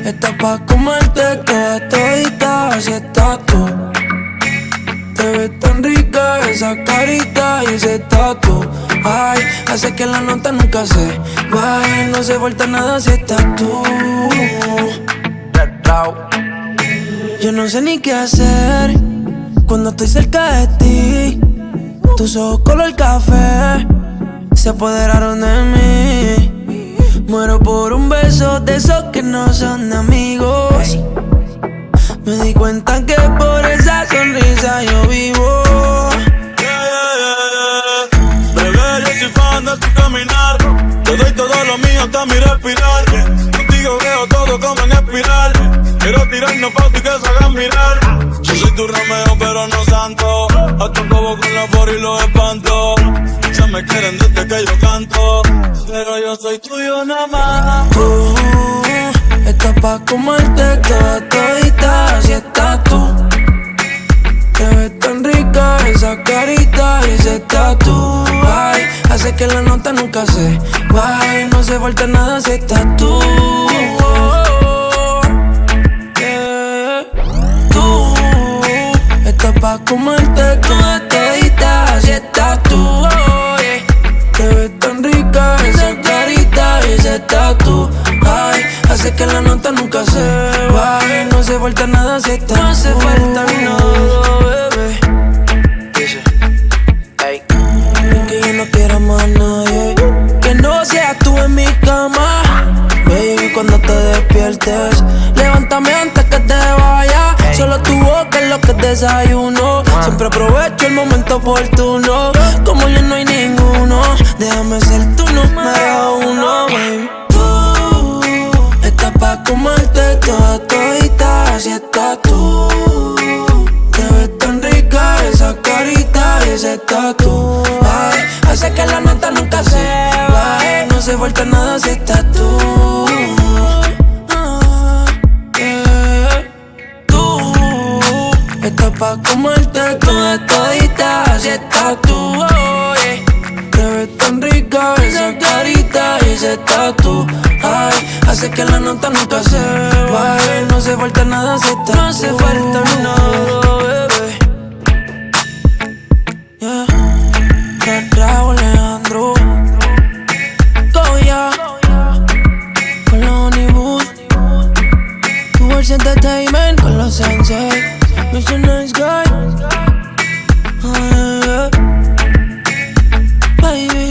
Estás pa' comerte toda todita, así estás tú. Te ves tan rica esa carita y ese tatu. Ay, hace que la nota nunca se baje. No se vuelta nada si estás tú. Yo no sé ni qué hacer cuando estoy cerca de ti. Tus ojos color café se apoderaron de mí. Muero por un beso de esos que no son de amigos. Me di cuenta que por esa sonrisa yo vivo. Bebé, yo soy fan de tu caminar. Te doy todo lo mío hasta mi respirar. Contigo veo todo como en espiral. Quiero tirarnos pa' ti que se hagan mirar. Yo soy tu Romeo pero no santo. Hasta un bobo con la por y los espanto. Ya me quieren desde que yo canto, pero yo soy tuyo nada más. Tú estás pa' comerte toda todita, así estás tú. Te ves tan rica esa carita y ese tatu. Ay, hace que la nota nunca se baje. No se vuelta nada si estás tú. Tú estás pa' comerte toda todita, así estás tú. Te ves tan rica esa carita y ese tatu. Ay, hace que la nota nunca se baje. No se vuelta nada si está. No hace falta nada, bebé. Dice, hey. Que yo no quiero más a nadie que no seas tú en mi cama. Baby, cuando te despiertes, levántame antes que te vayas. Solo tu boca es lo que desayuno. Siempre aprovecho el momento oportuno. Como yo no hay ninguno, déjame ser tu número uno, baby. Tú estás pa' comerte toda todita, así estás tú. Te ves tan rica esa carita y ese tatu. Ay, hace que la nota nunca se baje. No se vuelta nada si estás tú. Estás pa' comerte toda todita, así estás tú. Te ves tan rica esa carita y ese tatu. Ay, hace que la nota nunca se baje. No se falta nada si estás. No hace falta nada, bebé. Yeah. Raúl Alejandro Goya con la Honeywood. Towards Entertainment con los Sensei. Mr. Nice Guy. Oh, yeah. Baby.